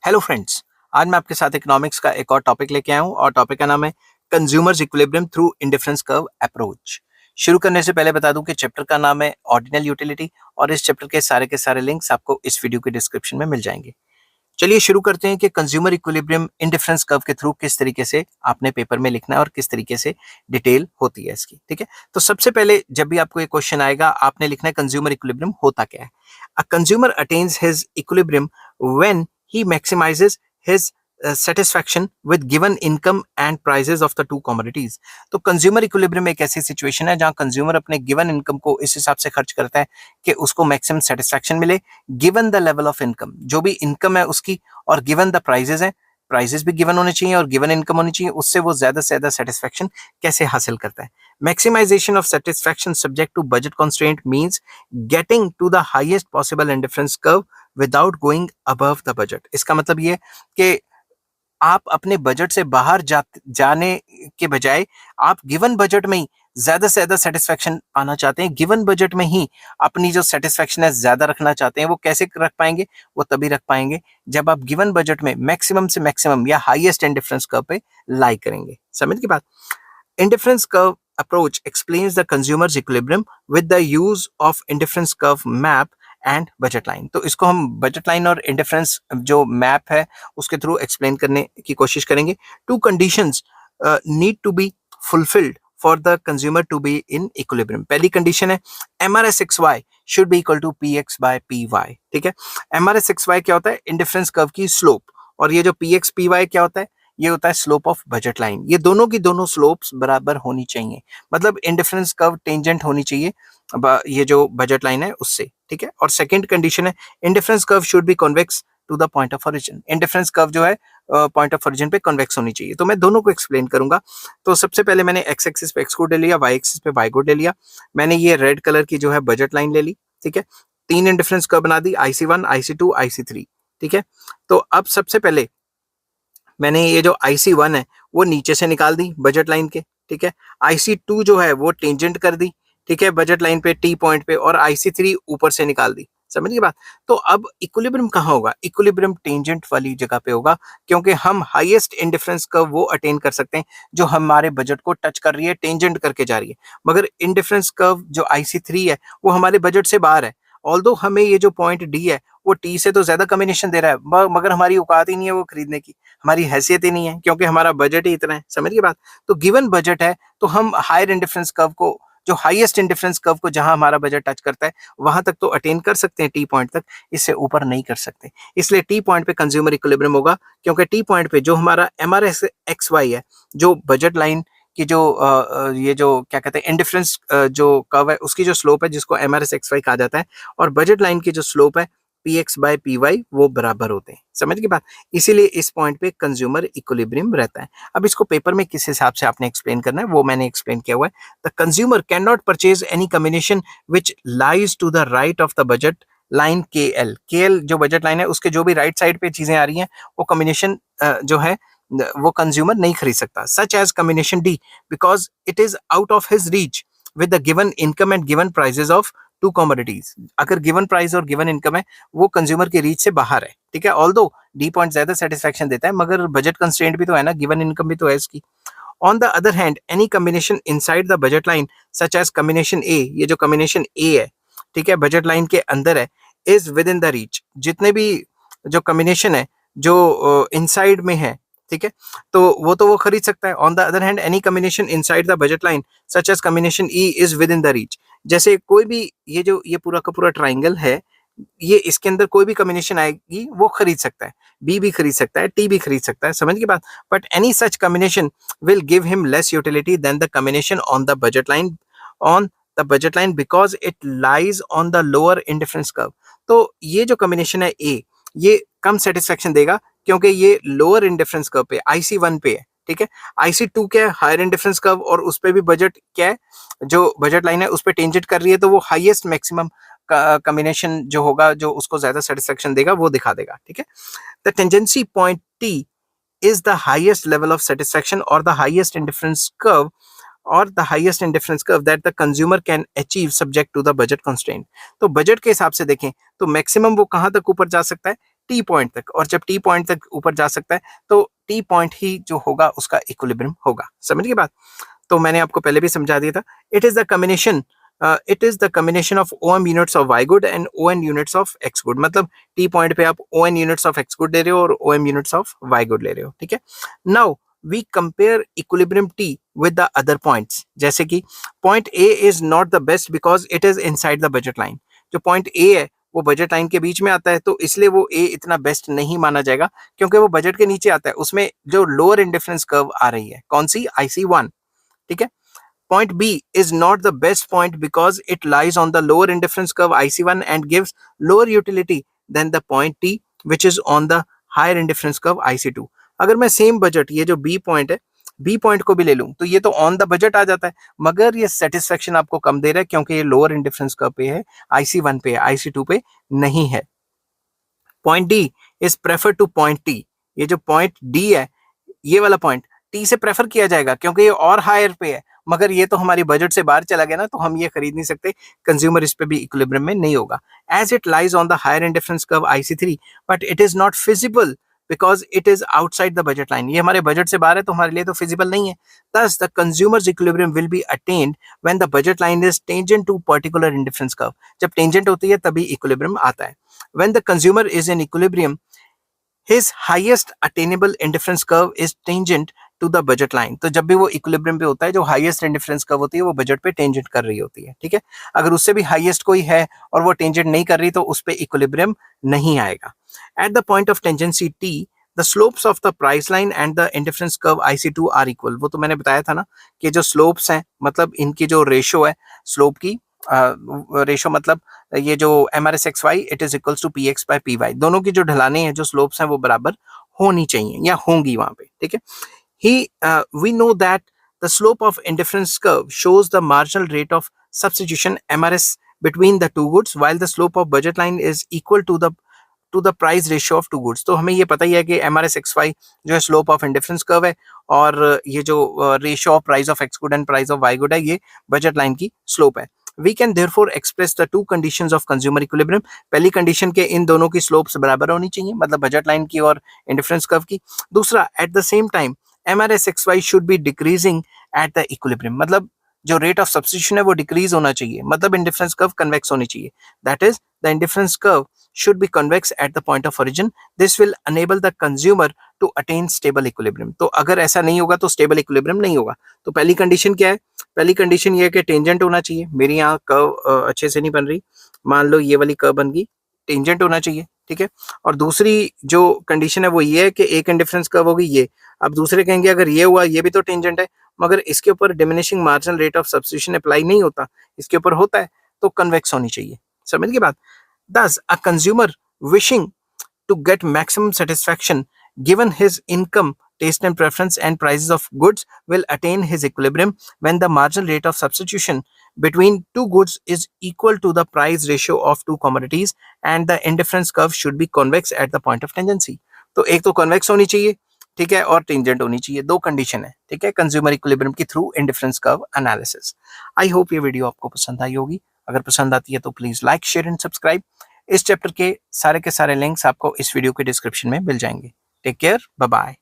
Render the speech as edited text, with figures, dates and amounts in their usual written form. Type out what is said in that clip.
Hello friends. आज मैं आपके साथ इकोनॉमिक्स का एक और टॉपिक लेके आया हूँ और टॉपिक का नाम है consumers equilibrium through indifference curve approach. शुरू करने से पहले बता दूं कि चैप्टर का नाम है ऑर्डिनल यूटिलिटी और इस चैप्टर के सारे लिंक्स आपको इस वीडियो के डिस्क्रिप्शन में मिल जाएंगे। चलिए शुरू करते हैं कि कंज्यूमर इक्विलिब्रियम इंडिफरेंस कर्व के थ्रू किस तरीके से आपने पेपर में लिखना है और किस तरीके से डिटेल होती है इसकी। ठीक है, तो सबसे पहले जब भी आपको ये क्वेश्चन आएगा आपने लिखना है कंज्यूमर इक्विलिब्रियम होता क्या है। A consumer attains his equilibrium when he maximizes his satisfaction with given income and prices of the two commodities। तो कंज्यूमर इक्विलिब्रियम एक ऐसी सिचुएशन है जहां कंज्यूमर अपने गिवन इनकम को इस हिसाब से खर्च करता है कि उसको मैक्सिमम सेटिस्फैक्शन मिले given the level of income, जो भी इनकम है उसकी, और गिवन द प्राइजेस है, प्राइजेस भी गिवन होने चाहिए और गिवन इनकम होनी चाहिए, उससे वो ज्यादा से ज्यादा सेटिस्फैक्शन कैसे हासिल करता है। Maximisation of satisfaction subject to budget constraint means getting to the highest possible indifference curve without going above the budget. इसका मतलब ये कि आप अपने बजट से बाहर जाने के बजाय आप गिवन बजट में ही ज्यादा से ज्यादा सेटिस्फेक्शन पाना चाहते हैं, गिवन बजट में ही अपनी जो सेटिस्फेक्शन है ज्यादा रखना चाहते हैं। वो कैसे रख पाएंगे? वो तभी रख पाएंगे जब आप गिवन बजट में मैक्सिमम से मैक्सिमम या हाईएस्ट इंडिफरेंस कर्व पे लाई करेंगे। समझ की बात? Indifference curve approach explains the consumer's equilibrium with the use of indifference curve map and budget line. तो इसको हम बजट लाइन और इंडिफरेंस जो मैप है उसके थ्रू एक्सप्लेन करने की कोशिश करेंगे। Two conditions need to be fulfilled for the consumer to be in equilibrium. पहली कंडीशन है MRS(XY) should be equal to PX/PY। ठीक है, MRS(XY) क्या होता है? इंडिफरेंस कर्व की स्लोप, और ये जो PX/PY क्या होता है? ये होता है स्लोप ऑफ बजट लाइन। ये दोनों की दोनों स्लोप्स बराबर होनी चाहिए, मतलब इंडिफरेंस कर्व टेंजेंट होनी चाहिए ये जो बजट लाइन है उससे। ठीक है, और सेकंड कंडीशन है indifference curve should be convex to the point of origin. Indifference curve जो है पॉइंट ऑफ ओरिजिन पे कॉन्वेक्स होनी चाहिए। तो मैं दोनों को एक्सप्लेन करूंगा। तो सबसे पहले मैंने एक्स एक्सिस पे एक्स को ले लिया, वाई एक्सिस पे वाई को ले लिया। मैंने ये रेड कलर की जो है बजट लाइन ले ली। ठीक है, तीन इंडिफरेंस कर्व बना दी, IC1, IC2, IC3। ठीक है, तो अब सबसे पहले मैंने ये जो IC1 है वो नीचे से निकाल दी बजट लाइन के। ठीक है, IC2 जो है वो टेंजेंट कर दी, ठीक है, बजट लाइन पे टी पॉइंट पे, और IC3 ऊपर से निकाल दी। समझिए बात? तो अब इक्विलिब्रियम कहाँ होगा? इक्विलिब्रियम टेंजेंट वाली जगह पे होगा, क्योंकि हम हाईएस्ट इंडिफरेंस कर्व वो अटेन कर सकते हैं जो हमारे बजट को टच कर रही है, टेंजेंट करके जा रही है। मगर इंडिफरेंस कर्व जो IC3 है वो हमारे बजट से बाहर है। ऑल्दो हमें ये जो पॉइंट डी है वो टी से तो ज्यादा कम्बिनेशन दे रहा है, मगर हमारी औकात ही नहीं है वो खरीदने की, हमारी हैसियत ही नहीं है, क्योंकि हमारा बजट ही इतना है। समझिए बात? तो गिवन बजट है तो हम हायर इंडिफरेंस कर्व को, जो हाईएस्ट इंडिफरेंस कर्व को जहां हमारा बजट टच करता है वहां तक तो अटेन कर सकते हैं, टी पॉइंट तक, इससे ऊपर नहीं कर सकते। इसलिए टी पॉइंट पे कंज्यूमर इक्विलिब्रियम होगा, क्योंकि टी पॉइंट पे जो हमारा MRS(XY) है, जो बजट लाइन की जो ये जो क्या कहते हैं इंडिफरेंस जो कर्व है उसकी जो स्लोप है जिसको MRS(XY) कहा जाता है, और बजट लाइन की जो स्लोप है PX/PY वो बराबर होते हैं। समझ की बात? इसीलिए इस पॉइंट पे कंज्यूमर इक्विलिब्रियम रहता है। अब इसको पेपर में किस हिसाब से आपने एक्सप्लेन करना है वो मैंने एक्सप्लेन किया हुआ है। The consumer can not purchase any combination which lies to the right of the budget line KL जो बजट लाइन है उसके जो भी राइट साइड पे चीजें आ रही हैं वो कॉम्बिनेशन जो है वो कंज्यूमर नहीं खरीद सकता। Such as combination D because it is out of his reach with the given income and given prices of two commodities. अगर गिवन प्राइस और गिवन इनकम है वो कंज्यूमर की रीच से बाहर है। ठीक है, ऑल्दो डी पॉइंट ज्यादा सेटिस्फेक्शन देता है मगर बजट कंस्ट्रेंट भी तो है ना, गिवन इनकम भी तो है इसकी। On the other hand any combination inside the budget line such as combination A, ये जो कॉम्बिनेशन A है, ठीक है, बजट लाइन के अंदर है, is within the reach. जितने भी जो कॉम्बिनेशन है जो इनसाइड में है, ठीक है, तो वो खरीद सकता है। On the other hand any combination inside the budget line such as combination E is within the reach. जैसे कोई भी ये पूरा का पूरा ट्राइंगल है, ये इसके अंदर कोई भी कॉम्बिनेशन आएगी वो खरीद सकता है, B भी खरीद सकता है, T भी खरीद सकता है। समझ की बात? But any such combination will give him less utility than the combination on the budget line because it lies on the lower indifference curve. तो ये जो कॉम्बिनेशन है A, ये कम सेटिस्फेक्शन देगा क्योंकि ये लोअर इंडिफरेंस कर्व पे IC1 पे है। ठीक है, IC2 क्या है? हायर इंडिफरेंस कर्व, और उस पे भी बजट क्या है, जो बजट लाइन है उस पे टेंजेंट कर रही है, तो वो हाईएस्ट मैक्सिमम कॉम्बिनेशन जो होगा जो उसको ज्यादा सेटिस्फेक्शन देगा वो दिखा देगा। ठीक है, the tangency point T is the highest level of satisfaction or the highest indifference curve that the consumer can achieve subject to the budget constraint। तो बजट के हिसाब से देखें तो मैक्सिमम वो कहां तक ऊपर जा सकता है? टी पॉइंट तक, और जब टी पॉइंट तक ऊपर जा सकता है तो टी पॉइंट ही जो होगा उसका इक्विलिब्रियम होगा। समझ गए बात? तो मैंने आपको पहले भी समझा दिया था, it is the combination of O M units of Y good and O N units of X good. मतलब टी पॉइंट पे आप O N units of X good ले रहे हो और O M units of Y good ले रहे हो, ठीक है। Now we compare equilibrium T with the other points, जैसे कि point A is not the best because it is inside the budget line. जो पॉइंट ए है वो बजट लाइन के बीच में आता है, तो इसलिए वो ए इतना बेस्ट नहीं माना जाएगा क्योंकि वो बजट के नीचे आता है। उसमें जो लोअर इंडिफरेंस कर्व आ रही है, कौन सी? IC1, ठीक है। Point B is not the best point because it lies on the lower indifference curve IC1 and gives lower utility than the point T which is on the higher indifference curve IC2। अगर मैं same budget, ये जो B point है, B point को भी ले लूं तो ये तो ऑन द बजट आ जाता है, मगर ये सेटिस्फेक्शन आपको कम दे रहा है क्योंकि ये लोअर इंडिफरेंस कर्व पे है, IC1 पे है, IC2 पे नहीं है। Point D is prefer two point T. ये जो पॉइंट डी है, ये वाला पॉइंट टी से प्रेफर किया जाएगा क्योंकि ये और हायर पे है, मगर ये तो हमारी बजट से बाहर चला गया ना, तो हम ये खरीद नहीं सकते, कंज्यूमर इस पे भी इक्विलिब्रियम में नहीं होगा। As it lies on the higher indifference curve IC3 but it is not feasible because it is outside the budget line. ये हमारे बजट से बाहर है तो हमारे लिए तो फिजिबल नहीं है। thus the consumer's equilibrium will be attained when the budget line is tangent to particular indifference curve। जब टेंजेंट होती है तभी इक्विलिब्रियम आता है। when the consumer is in equilibrium his highest attainable indifference curve is tangent to the budget line। तो जब भी वो इक्विलिब्रियम पे होता है, जो हाईएस्ट इंडिफरेंस कर्व होती है वो बजट पे टेंजेंट कर रही होती है, ठीक है। अगर उससे भी हाईएस्ट कोई है और वो टेंजेंट नहीं कर रही तो उस पे इक्विलिब्रियम नहीं आएगा। At the point of tangency T the slopes of the price line and the indifference curve IC2 are equal. वो तो मैंने बताया था ना कि जो स्लोप्स हैं, मतलब इनकी जो रेशो है, स्लोप की रेशो मतलब ये जो MRSXY it is equals to PX/PY, दोनों की जो ढलाने हैं, जो स्लोप्स हैं, वो बराबर होनी चाहिए या होंगी वहां पे, ठीक है। We know that the slope of indifference curve shows the marginal rate of substitution MRS between the two goods, while the slope of budget line is equal to the price ratio of two goods। तो हमें ये पता ही है कि MRSXY जो है slope of indifference curve है, और ये जो ratio of price of X good and price of Y good है, ये बजट लाइन की स्लोप है। We can therefore express the two conditions of consumer equilibrium। पहली कंडीशन के इन दोनों की स्लोप्स बराबर होनी चाहिए, मतलब बजट लाइन की और इंडिफरेंस कर्व की। दूसरा, at the same time MRSXY should be decreasing at the equilibrium, मतलब जो रेट ऑफ सब्स्टिट्यूशन है वो डिक्रीज होना चाहिए, मतलब इंडिफरेंस कर्व कन्वेक्स होनी चाहिए। That is the indifference curve should be convex at the point of origin। This will enable the consumer to attain stable equilibrium। तो अगर ऐसा नहीं होगा तो स्टेबल इक्विलिब्रियम नहीं होगा। तो पहली कंडीशन क्या है? पहली कंडीशन ये है कि टेंजेंट होना चाहिए। मेरी यहाँ कर्व अच्छे से नहीं बन रही, मान लो ये वाली कर्व बन गई, टेंजेंट होना चाहिए, ठीक है। और दूसरी जो कंडीशन है वो ये है कि एक इंडिफरेंस कर्व होगी ये। अब दूसरे कहेंगे अगर ये हुआ, ये भी तो टेंजेंट है, मगर इसके ऊपर diminishing marginal rate of substitution apply नहीं होता, इसके ऊपर होता है, तो कन्वेक्स होनी चाहिए। समझ गए बात? Thus, a consumer wishing to get maximum satisfaction given his income, taste and preference and prices of goods will attain his equilibrium when the marginal rate of substitution between two goods is equal to the price ratio of two commodities and the indifference curve should be convex at the point of tangency। तो एक तो convex होनी चाहिए, ठीक है, और tangent होनी चाहिए, दो कंडीशन है, ठीक है, कंज्यूमर इक्विलिब्रियम की through indifference curve analysis. I hope ये वीडियो आपको पसंद आई होगी। अगर पसंद आती है तो please like, share and subscribe. इस चैप्टर के सारे लिंक्स आपको इस वीडियो के डिस्क्रिप्शन में मिल जाएंगे। Take care, bye bye.